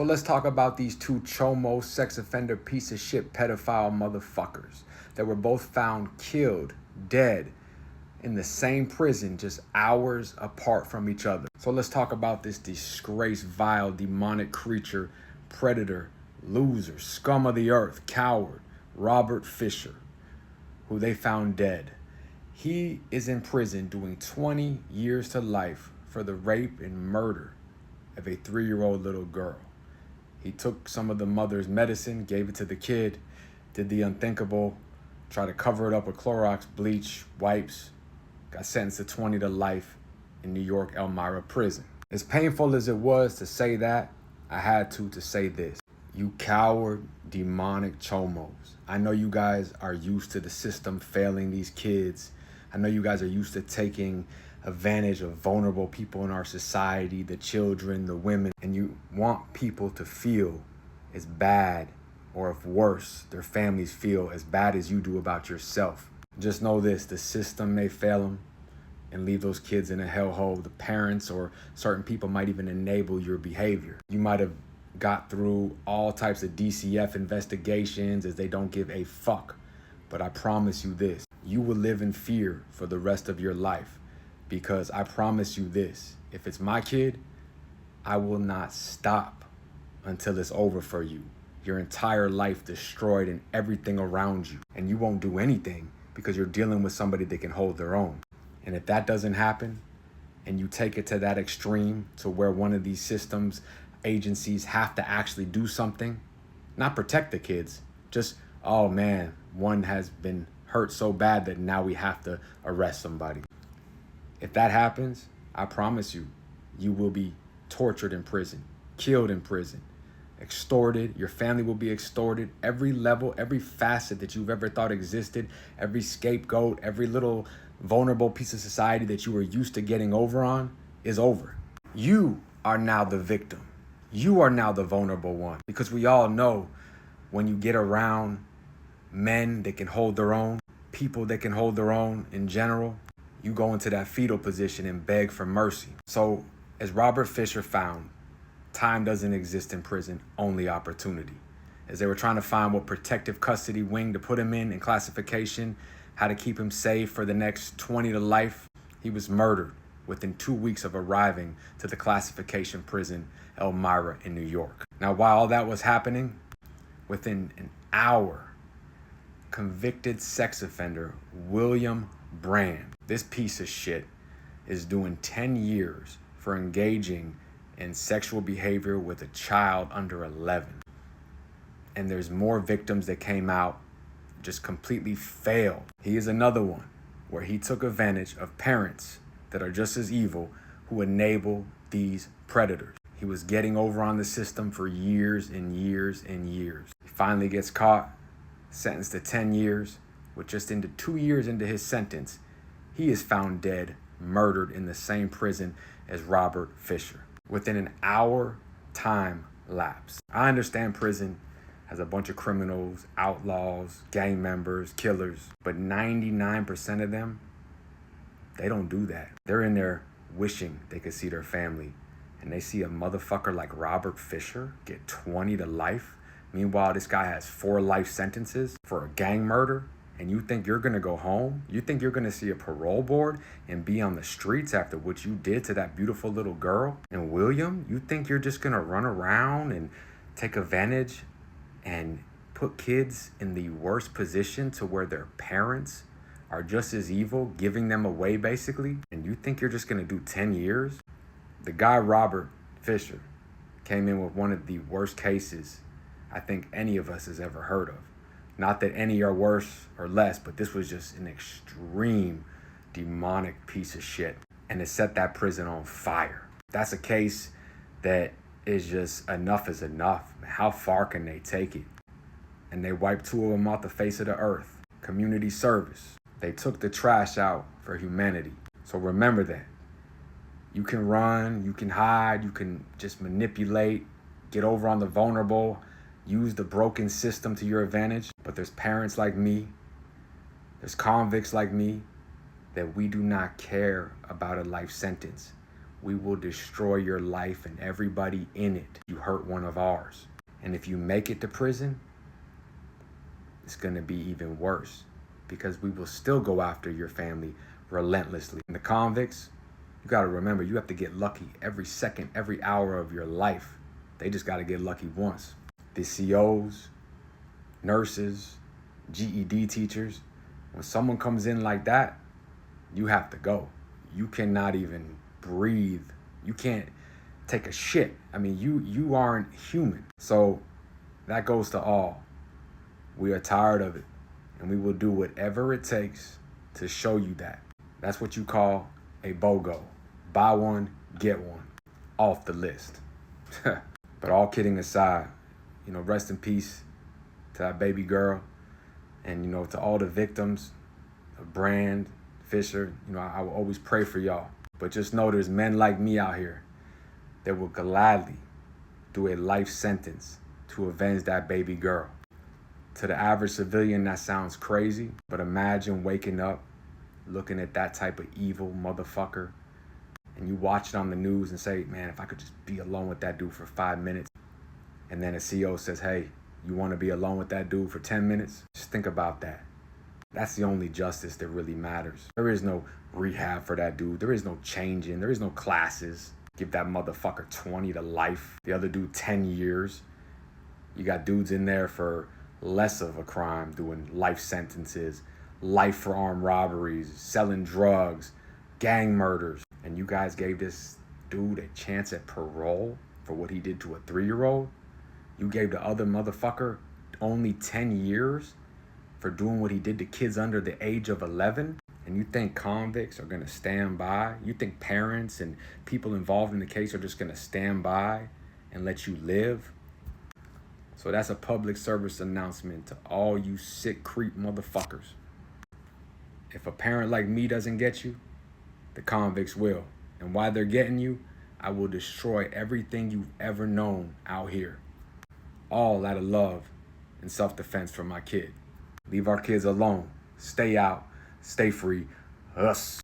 So let's talk about these two chomo sex offender piece of shit pedophile motherfuckers that were both found killed, dead, in the same prison just hours apart from each other. So let's talk about this disgraced, vile, demonic creature, predator, loser, scum of the earth, coward, Robert Fisher, who they found dead. He is in prison doing 20 years to life for the rape and murder of a 3-year-old little girl. He took some of the mother's medicine, gave it to the kid, did the unthinkable, tried to cover it up with Clorox, bleach, wipes, got sentenced to 20 to life in New York Elmira prison. As painful as it was to say that, I had to say this. You coward, demonic chomos. I know you guys are used to the system failing these kids. I know you guys are used to taking advantage of vulnerable people in our society, the children, the women, and you want people to feel as bad, or if worse, their families feel as bad as you do about yourself. Just know this, the system may fail them and leave those kids in a hellhole. The parents or certain people might even enable your behavior. You might have got through all types of DCF investigations as they don't give a fuck. But I promise you this, you will live in fear for the rest of your life, because I promise you this, if it's my kid, I will not stop until it's over for you. Your entire life destroyed and everything around you. And you won't do anything because you're dealing with somebody that can hold their own. And if that doesn't happen, and you take it to that extreme to where one of these systems, agencies have to actually do something, not protect the kids, just, oh man, one has been hurt so bad that now we have to arrest somebody. If that happens, I promise you, you will be tortured in prison, killed in prison, extorted. Your family will be extorted. Every level, every facet that you've ever thought existed, every scapegoat, every little vulnerable piece of society that you were used to getting over on is over. You are now the victim. You are now the vulnerable one, because we all know when you get around men that can hold their own, people that can hold their own in general, you go into that fetal position and beg for mercy. So as Robert Fisher found, time doesn't exist in prison, only opportunity. As they were trying to find what protective custody wing to put him in classification, how to keep him safe for the next 20 to life, he was murdered within 2 weeks of arriving to the classification prison, Elmira in New York. Now, while all that was happening, within an hour, convicted sex offender William Brand, this piece of shit, is doing 10 years for engaging in sexual behavior with a child under 11. And there's more victims that came out, just completely failed. He is another one where he took advantage of parents that are just as evil who enable these predators. He was getting over on the system for years and years and years. He finally gets caught, sentenced to 10 years, with just into 2 years into his sentence, he is found dead, murdered in the same prison as Robert Fisher. Within an hour time lapse. I understand prison has a bunch of criminals, outlaws, gang members, killers, but 99% of them, they don't do that. They're in there wishing they could see their family, and they see a motherfucker like Robert Fisher get 20 to life. Meanwhile, this guy has 4 life sentences for a gang murder, and you think you're gonna go home? You think you're gonna see a parole board and be on the streets after what you did to that beautiful little girl? And William, you think you're just gonna run around and take advantage and put kids in the worst position to where their parents are just as evil, giving them away basically? And you think you're just gonna do 10 years? The guy, Robert Fisher, came in with one of the worst cases I think any of us has ever heard of. Not that any are worse or less, but this was just an extreme demonic piece of shit. And it set that prison on fire. That's a case that is just enough is enough. How far can they take it? And they wiped 2 of them off the face of the earth. Community service. They took the trash out for humanity. So remember that. You can run, you can hide, you can just manipulate, get over on the vulnerable, use the broken system to your advantage. But there's parents like me, there's convicts like me, that we do not care about a life sentence. we will destroy your life and everybody in it. You hurt one of ours. And if you make it to prison, it's going to be even worse because we will still go after your family relentlessly. And the convicts, you got to remember, you have to get lucky every second, every hour of your life. They just got to get lucky once. The COs, nurses, GED teachers, when someone comes in like that, you have to go. You cannot even breathe. You can't take a shit. I mean, you aren't human. So that goes to all. We are tired of it, and we will do whatever it takes to show you that. That's what you call a BOGO. Buy one, get one. Off the list. But all kidding aside, rest in peace to that baby girl, and to all the victims of Brand, Fisher. I will always pray for y'all. But just know there's men like me out here that will gladly do a life sentence to avenge that baby girl. To the average civilian, that sounds crazy, but imagine waking up looking at that type of evil motherfucker, and you watch it on the news and say, man, if I could just be alone with that dude for 5 minutes. And then a CO says, hey, you want to be alone with that dude for 10 minutes? Just think about that. That's the only justice that really matters. There is no rehab for that dude. There is no changing. There is no classes. Give that motherfucker 20 to life. The other dude 10 years. You got dudes in there for less of a crime doing life sentences, life for armed robberies, selling drugs, gang murders. And you guys gave this dude a chance at parole for what he did to a 3-year-old? You gave the other motherfucker only 10 years for doing what he did to kids under the age of 11? And you think convicts are going to stand by? You think parents and people involved in the case are just going to stand by and let you live? So that's a public service announcement to all you sick creep motherfuckers. If a parent like me doesn't get you, the convicts will. And while they're getting you, I will destroy everything you've ever known out here. All out of love and self-defense for my kid. Leave our kids alone. Stay out. Stay free. Us.